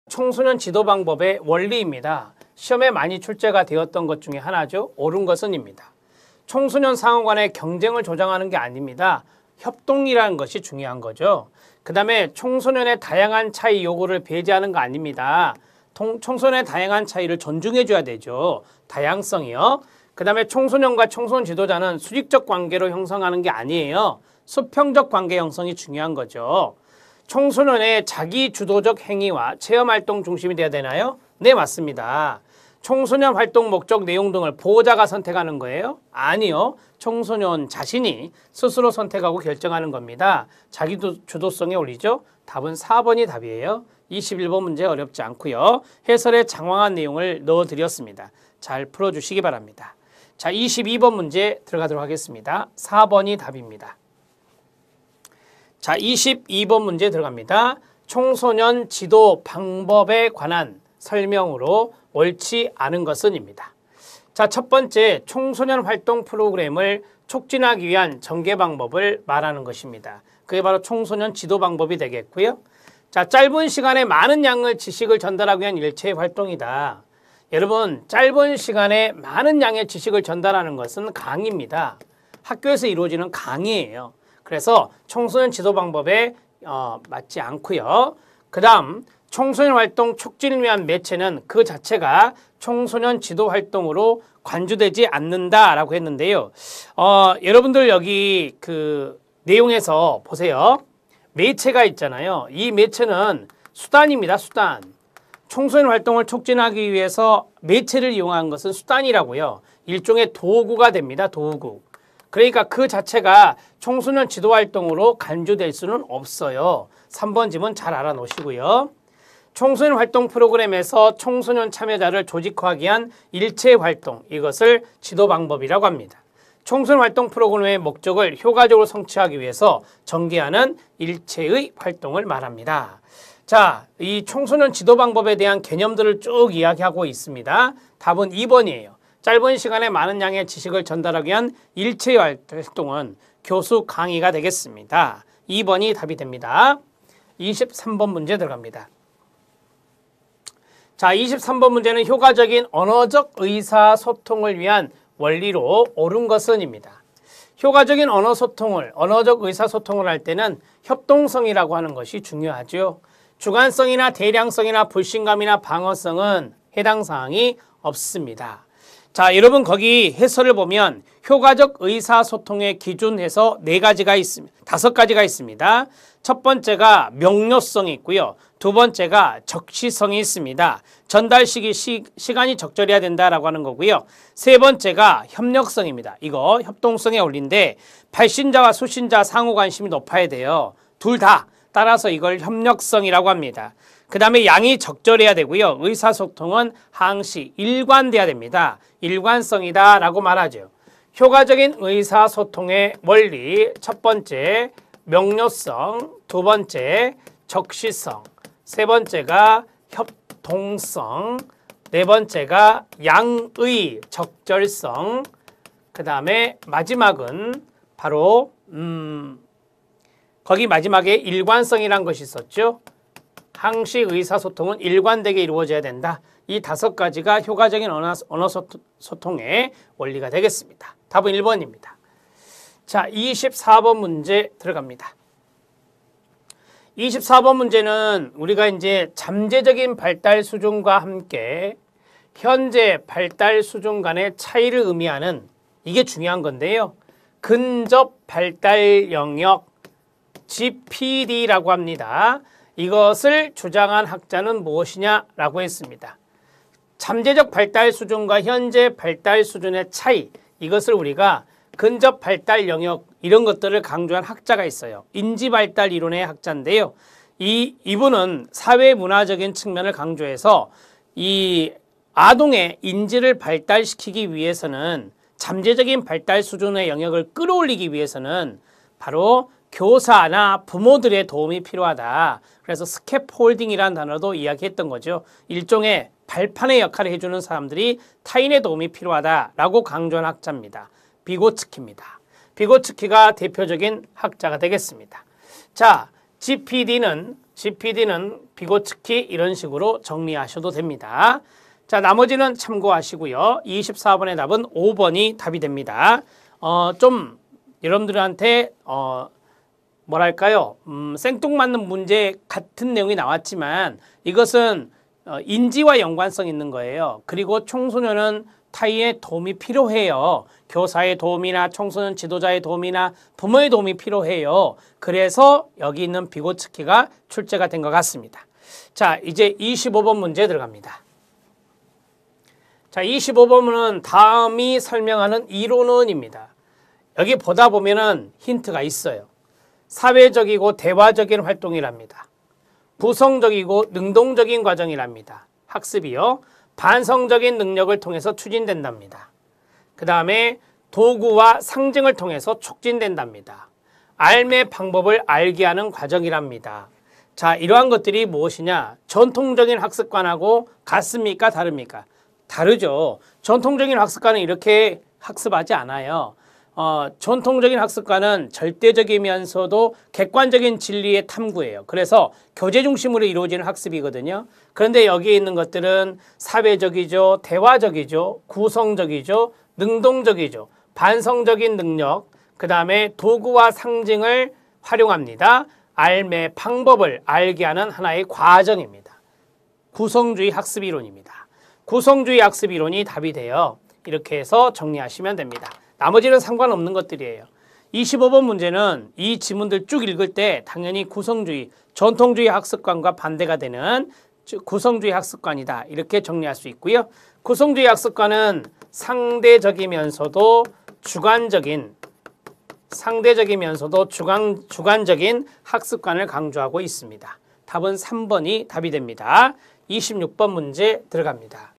청소년 지도 방법의 원리입니다. 시험에 많이 출제가 되었던 것 중에 하나죠. 옳은 것은입니다. 청소년 상호 간의 경쟁을 조장하는 게 아닙니다. 협동이라는 것이 중요한 거죠. 그 다음에 청소년의 다양한 차이 요구를 배제하는 거 아닙니다. 청소년의 다양한 차이를 존중해 줘야 되죠. 다양성이요. 그 다음에 청소년과 청소년 지도자는 수직적 관계로 형성하는 게 아니에요. 수평적 관계 형성이 중요한 거죠. 청소년의 자기 주도적 행위와 체험활동 중심이 돼야 되나요? 네, 맞습니다. 청소년 활동 목적 내용 등을 보호자가 선택하는 거예요? 아니요. 청소년 자신이 스스로 선택하고 결정하는 겁니다. 자기 주도성에 올리죠? 답은 4번이 답이에요. 21번 문제 어렵지 않고요. 해설에 장황한 내용을 넣어드렸습니다. 잘 풀어주시기 바랍니다. 자, 22번 문제 들어가도록 하겠습니다. 4번이 답입니다. 자, 22번 문제 들어갑니다. 청소년 지도 방법에 관한 설명으로 옳지 않은 것은입니다. 자, 첫 번째, 청소년 활동 프로그램을 촉진하기 위한 전개 방법을 말하는 것입니다. 그게 바로 청소년 지도 방법이 되겠고요. 자, 짧은 시간에 많은 양의 지식을 전달하기 위한 일체의 활동이다. 여러분, 짧은 시간에 많은 양의 지식을 전달하는 것은 강의입니다. 학교에서 이루어지는 강의예요. 그래서 청소년 지도 방법에 맞지 않고요. 그 다음, 청소년 활동 촉진을 위한 매체는 그 자체가 청소년 지도 활동으로 관주되지 않는다라고 했는데요. 여러분들 여기 그 내용에서 보세요. 매체가 있잖아요. 이 매체는 수단입니다. 수단. 청소년 활동을 촉진하기 위해서 매체를 이용한 것은 수단이라고요. 일종의 도구가 됩니다. 도구. 그러니까 그 자체가 청소년 지도 활동으로 간주될 수는 없어요. 3번 지문 잘 알아놓으시고요. 청소년 활동 프로그램에서 청소년 참여자를 조직화하기 위한 일체 활동, 이것을 지도 방법이라고 합니다. 청소년 활동 프로그램의 목적을 효과적으로 성취하기 위해서 전개하는 일체의 활동을 말합니다. 자, 이 청소년 지도 방법에 대한 개념들을 쭉 이야기하고 있습니다. 답은 2번이에요. 짧은 시간에 많은 양의 지식을 전달하기 위한 일체의 활동은 교수 강의가 되겠습니다. 2번이 답이 됩니다. 23번 문제 들어갑니다. 자, 23번 문제는 효과적인 언어적 의사소통을 위한 원리로 옳은 것은입니다. 효과적인 언어적 의사소통을 할 때는 협동성이라고 하는 것이 중요하죠. 주관성이나 대량성이나 불신감이나 방어성은 해당 사항이 없습니다. 자, 여러분 거기 해설을 보면 효과적 의사소통의 기준에서 5가지가 있습니다. 첫 번째가 명료성이 있고요. 두 번째가 적시성이 있습니다. 전달 시간이 적절해야 된다라고 하는 거고요. 세 번째가 협력성입니다. 이거 협동성에 올린데 발신자와 수신자 상호 관심이 높아야 돼요. 둘 다. 따라서 이걸 협력성이라고 합니다. 그 다음에 양이 적절해야 되고요. 의사소통은 항시 일관돼야 됩니다. 일관성이다 라고 말하죠. 효과적인 의사소통의 원리, 첫 번째 명료성, 두 번째 적시성, 세 번째가 협동성, 네 번째가 양의 적절성, 그 다음에 마지막은 바로 거기 마지막에 일관성이란 것이 있었죠. 항시 의사소통은 일관되게 이루어져야 된다. 이 5가지가 효과적인 언어소통의 원리가 되겠습니다. 답은 1번입니다. 자, 24번 문제 들어갑니다. 24번 문제는 우리가 이제 잠재적인 발달 수준과 함께 현재 발달 수준 간의 차이를 의미하는 이게 중요한 건데요. 근접 발달 영역 GPD라고 합니다. 이것을 주장한 학자는 무엇이냐라고 했습니다. 잠재적 발달 수준과 현재 발달 수준의 차이, 이것을 우리가 근접 발달 영역 이런 것들을 강조한 학자가 있어요. 인지발달 이론의 학자인데요. 이분은 사회문화적인 측면을 강조해서 이 아동의 인지를 발달시키기 위해서는 잠재적인 발달 수준의 영역을 끌어올리기 위해서는 바로 교사나 부모들의 도움이 필요하다. 그래서 스캐폴딩이라는 단어도 이야기했던 거죠. 일종의 발판의 역할을 해주는 사람들이 타인의 도움이 필요하다라고 강조한 학자입니다. 비고츠키입니다. 비고츠키가 대표적인 학자가 되겠습니다. 자, GPD는 GPD는 비고츠키 이런 식으로 정리하셔도 됩니다. 자, 나머지는 참고하시고요. 24번의 답은 5번이 답이 됩니다. 좀 여러분들한테 뭐랄까요? 생뚱맞는 문제 같은 내용이 나왔지만 이것은 인지와 연관성 있는 거예요. 그리고 청소년은 타인의 도움이 필요해요. 교사의 도움이나 청소년 지도자의 도움이나 부모의 도움이 필요해요. 그래서 여기 있는 비고츠키가 출제가 된 것 같습니다. 자, 이제 25번 문제 들어갑니다. 자, 25번은 다음이 설명하는 이론은입니다. 여기 보다 보면은 힌트가 있어요. 사회적이고 대화적인 활동이랍니다. 구성적이고 능동적인 과정이랍니다. 학습이요. 반성적인 능력을 통해서 추진된답니다. 그 다음에 도구와 상징을 통해서 촉진된답니다. 삶의 방법을 알게 하는 과정이랍니다. 자, 이러한 것들이 무엇이냐? 전통적인 학습관하고 같습니까? 다릅니까? 다르죠. 전통적인 학습관은 이렇게 학습하지 않아요. 전통적인 학습관은 절대적이면서도 객관적인 진리의 탐구예요. 그래서 교재 중심으로 이루어지는 학습이거든요. 그런데 여기에 있는 것들은 사회적이죠, 대화적이죠, 구성적이죠, 능동적이죠, 반성적인 능력, 그 다음에 도구와 상징을 활용합니다. 삶의 방법을 알게 하는 하나의 과정입니다. 구성주의 학습이론입니다. 구성주의 학습이론이 답이 돼요. 이렇게 해서 정리하시면 됩니다. 나머지는 상관없는 것들이에요. 25번 문제는 이 지문들 쭉 읽을 때 당연히 구성주의, 전통주의 학습관과 반대가 되는 구성주의 학습관이다. 이렇게 정리할 수 있고요. 구성주의 학습관은 상대적이면서도 주관적인 학습관을 강조하고 있습니다. 답은 3번이 답이 됩니다. 26번 문제 들어갑니다.